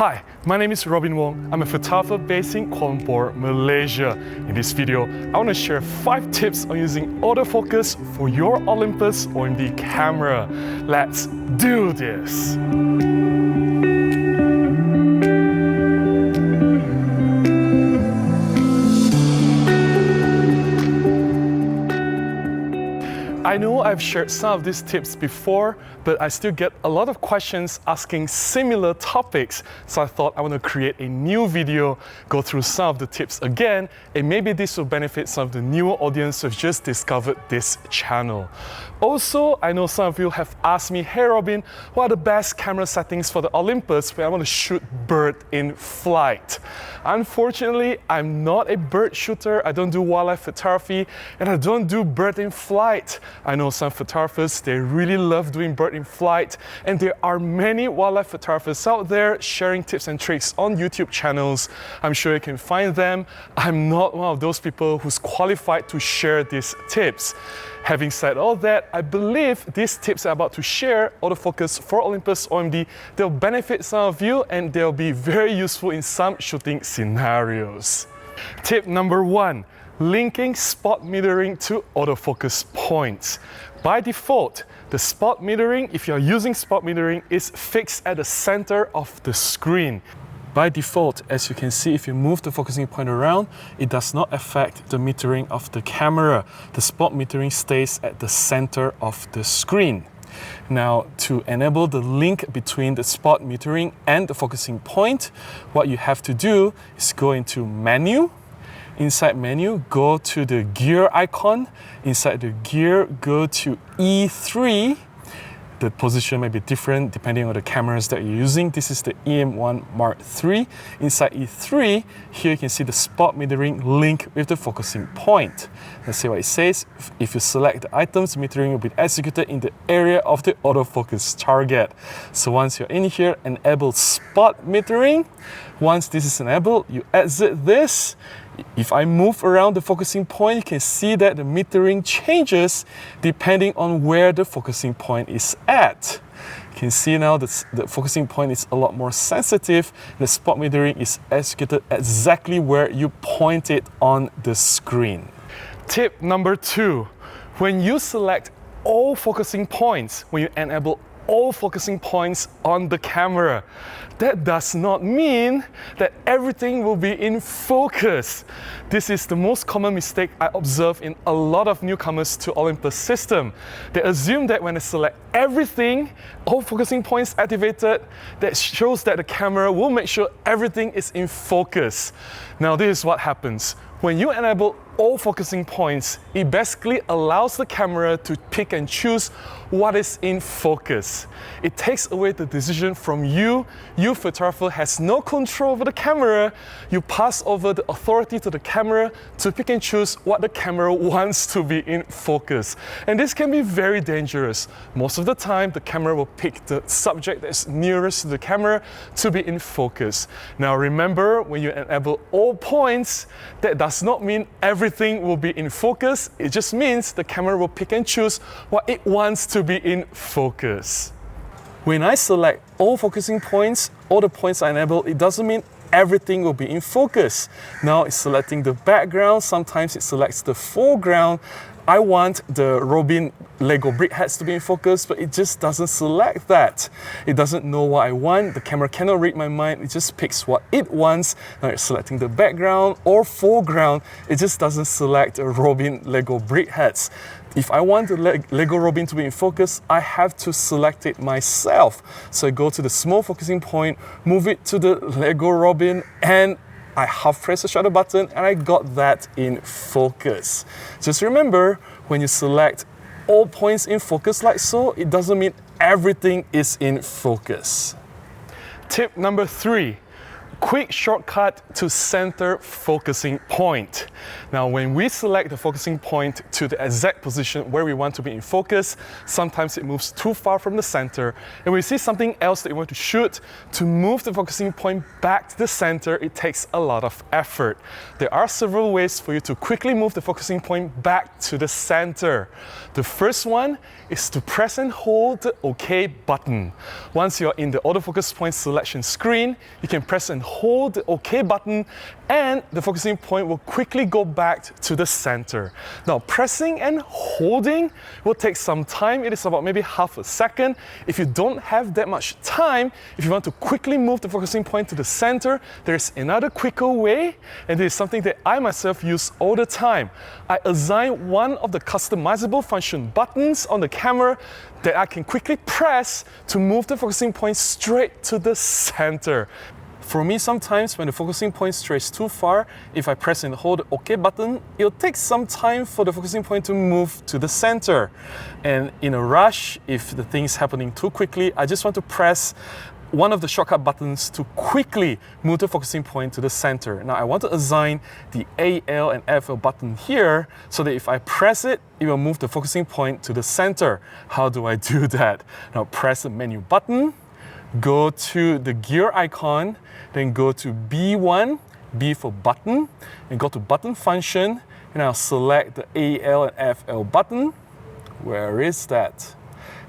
Hi, my name is Robin Wong. I'm a photographer based in Kuala Lumpur, Malaysia. In this video, I want to share 5 tips on using autofocus for your Olympus OM-D camera. Let's do this! I know I've shared some of these tips before, but I still get a lot of questions asking similar topics. So I thought I want to create a new video, go through some of the tips again, and maybe this will benefit some of the newer audience who have just discovered this channel. Also, I know some of you have asked me, hey Robin, what are the best camera settings for the Olympus when I want to shoot bird in flight? Unfortunately, I'm not a bird shooter. I don't do wildlife photography, and I don't do bird in flight. I know some photographers, they really love doing bird in flight, and there are many wildlife photographers out there sharing tips and tricks on YouTube channels. I'm sure you can find them. I'm not one of those people who's qualified to share these tips. Having said all that, I believe these tips I'm about to share, autofocus for Olympus OM-D, they'll benefit some of you and they'll be very useful in some shooting scenarios. Tip number 1. Linking spot metering to autofocus points. By default, the spot metering, if you're using spot metering, is fixed at the center of the screen. By default, as you can see, if you move the focusing point around, it does not affect the metering of the camera. The spot metering stays at the center of the screen. Now, to enable the link between the spot metering and the focusing point, what you have to do is go into Menu. Inside Menu, go to the gear icon. Inside the gear, go to E3. The position may be different depending on the cameras that you're using. This is the EM1 Mark III. Inside E3, here you can see the spot metering link with the focusing point. Let's see what it says. If you select the items, metering will be executed in the area of the autofocus target. So once you're in here, enable spot metering. Once this is enabled, you exit this. If I move around the focusing point, you can see that the metering changes depending on where the focusing point is at. You can see now the focusing point is a lot more sensitive. The spot metering is executed exactly where you point it on the screen. Tip number 2. When you select all focusing points, when you enable all focusing points on the camera, that does not mean that everything will be in focus. This is the most common mistake I observe in a lot of newcomers to Olympus system. They assume that when they select everything, all focusing points activated, that shows that the camera will make sure everything is in focus. Now this is what happens. When you enable all focusing points, it basically allows the camera to pick and choose what is in focus. It takes away the decision from you. You, photographer, has no control over the camera. You pass over the authority to the camera to pick and choose what the camera wants to be in focus. And this can be very dangerous. Most of the time, the camera will pick the subject that is nearest to the camera to be in focus. Now remember, when you enable all points, that does not mean everything will be in focus. It just means the camera will pick and choose what it wants to be in focus. When I select all focusing points, all the points I enable, it doesn't mean everything will be in focus. Now it's selecting the background, sometimes it selects the foreground. I want the Robin Lego brick heads to be in focus, but it just doesn't select that. It doesn't know what I want. The camera cannot read my mind. It just picks what it wants. Now it's selecting the background or foreground. It just doesn't select a Robin Lego brick heads. If I want the Lego Robin to be in focus, I have to select it myself. So I go to the small focusing point, move it to the Lego Robin, and I half press the shutter button and I got that in focus. Just remember, when you select all points in focus like so, it doesn't mean everything is in focus. Tip number 3. quick shortcut to center focusing point. Now, when we select the focusing point to the exact position where we want to be in focus, sometimes it moves too far from the center. And when we see something else that you want to shoot, to move the focusing point back to the center, it takes a lot of effort. There are several ways for you to quickly move the focusing point back to the center. The first one is to press and hold the OK button. Once you're in the autofocus point selection screen, you can press and hold the OK button and the focusing point will quickly go back to the center. Now, pressing and holding will take some time. It is about maybe half a second. If you don't have that much time, if you want to quickly move the focusing point to the center, there's another quicker way, and this is something that I myself use all the time. I assign one of the customizable function buttons on the camera that I can quickly press to move the focusing point straight to the center. For me, sometimes when the focusing point strays too far, if I press and hold the OK button, it'll take some time for the focusing point to move to the center. And in a rush, if the thing's happening too quickly, I just want to press one of the shortcut buttons to quickly move the focusing point to the center. Now, I want to assign the AL and FL button here so that if I press it, it will move the focusing point to the center. How do I do that? Now, press the menu button, go to the gear icon, then go to B1, B for button, and go to button function, and I'll select the AL and FL button. Where is that?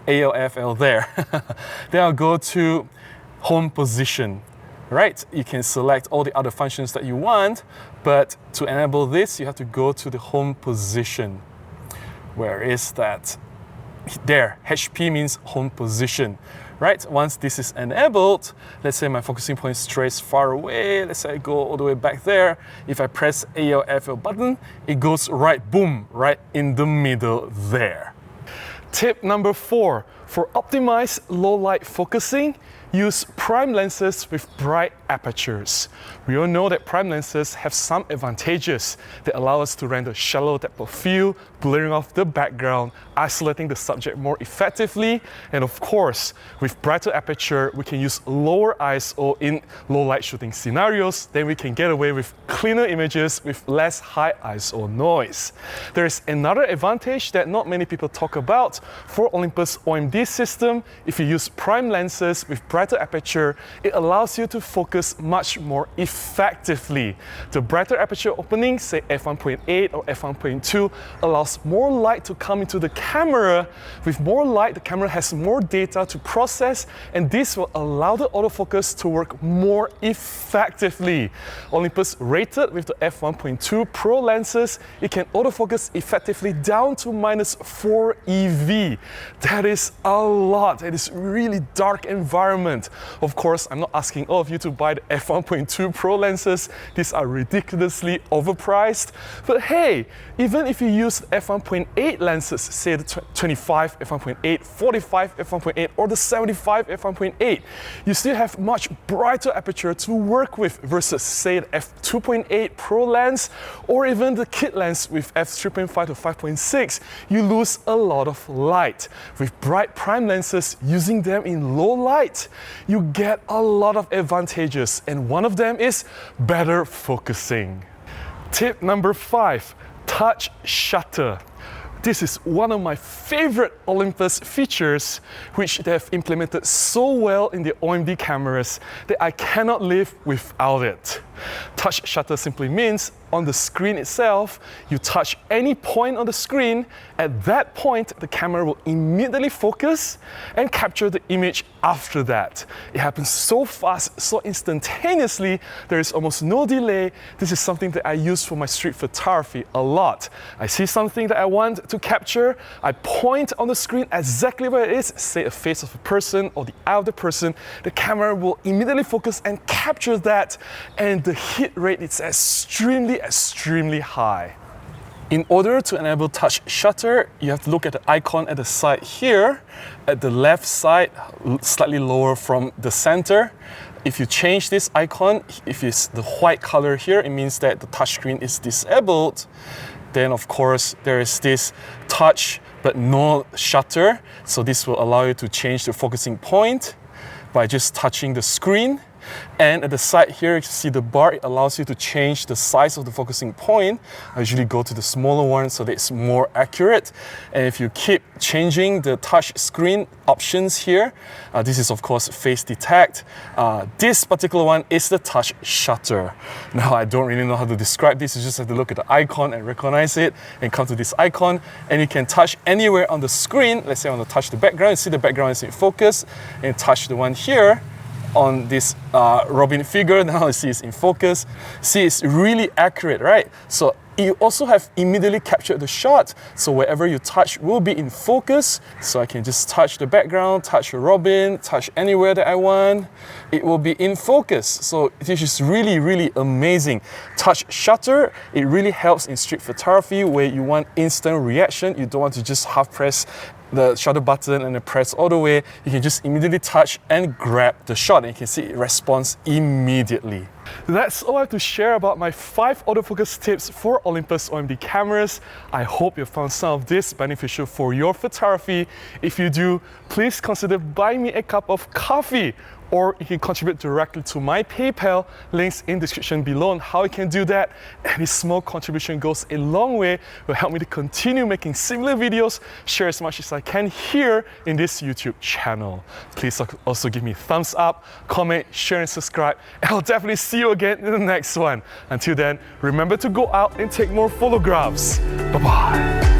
AL, FL there. Then I'll go to home position, right? You can select all the other functions that you want, but to enable this, you have to go to the home position. Where is that? There, HP means home position, right? Once this is enabled, let's say my focusing point strays far away, let's say I go all the way back there. If I press AL, FL button, it goes right, boom, right in the middle there. Tip number 4, for optimized low light focusing, use prime lenses with bright apertures. We all know that prime lenses have some advantages that allow us to render shallow depth of field, blurring off the background, isolating the subject more effectively, and of course, with brighter aperture, we can use lower ISO in low light shooting scenarios, then we can get away with cleaner images with less high ISO noise. There is another advantage that not many people talk about. For Olympus OM-D system, if you use prime lenses with brighter aperture, it allows you to focus much more effectively. The brighter aperture opening, say f1.8 or f1.2, allows more light to come into the camera. With more light, the camera has more data to process, and this will allow the autofocus to work more effectively. Olympus rated with the f1.2 Pro lenses, it can autofocus effectively down to -4 EV. That is a lot. It is really dark environment. Of course, I'm not asking all of you to buy the f1.2 Pro lenses. These are ridiculously overpriced. But hey, even if you use f1.8 lenses, say the 25 f1.8, 45 f1.8, or the 75 f1.8, you still have much brighter aperture to work with versus, say, the f2.8 Pro lens, or even the kit lens with f3.5 to 5.6. You lose a lot of light. With bright prime lenses, using them in low light, you get a lot of advantages, and one of them is better focusing. Tip number 5, touch shutter. This is one of my favorite Olympus features, which they have implemented so well in the OM-D cameras that I cannot live without it. Touch shutter simply means on the screen itself, you touch any point on the screen, at that point the camera will immediately focus and capture the image after that. It happens so fast, so instantaneously, there is almost no delay. This is something that I use for my street photography a lot. I see something that I want to capture, I point on the screen exactly where it is, say a face of a person or the eye of the person, the camera will immediately focus and capture that, and the hit rate is extremely high. In order to enable touch shutter, you have to look at the icon at the side here, at the left side, slightly lower from the center. If you change this icon, if it's the white color here, it means that the touchscreen is disabled. Then of course there is this touch but no shutter. So this will allow you to change the focusing point by just touching the screen. And at the side here, you can see the bar. It allows you to change the size of the focusing point. I usually go to the smaller one so that it's more accurate. And if you keep changing the touch screen options here, this is of course face detect. This particular one is the touch shutter. Now I don't really know how to describe this. You just have to look at the icon and recognize it and come to this icon, and you can touch anywhere on the screen. Let's say I want to touch the background. You see the background is in focus, and touch the one here on this Robin figure. Now you see it's in focus. See, it's really accurate, right? So you also have immediately captured the shot. So wherever you touch will be in focus. So I can just touch the background, touch a Robin, touch anywhere that I want. It will be in focus. So this is really, really amazing. Touch shutter, it really helps in street photography where you want instant reaction. You don't want to just half press the shutter button and then press all the way. You can just immediately touch and grab the shot, and you can see it responds immediately. That's all I have to share about my 5 autofocus tips for Olympus OM-D cameras. I hope you found some of this beneficial for your photography. If you do, please consider buying me a cup of coffee, or you can contribute directly to my PayPal. Links in the description below on how you can do that. Any small contribution goes a long way, will help me to continue making similar videos, share as much as I can here in this YouTube channel. Please also give me a thumbs up, comment, share and subscribe, and I'll definitely see you again in the next one. Until then, remember to go out and take more photographs. Bye-bye.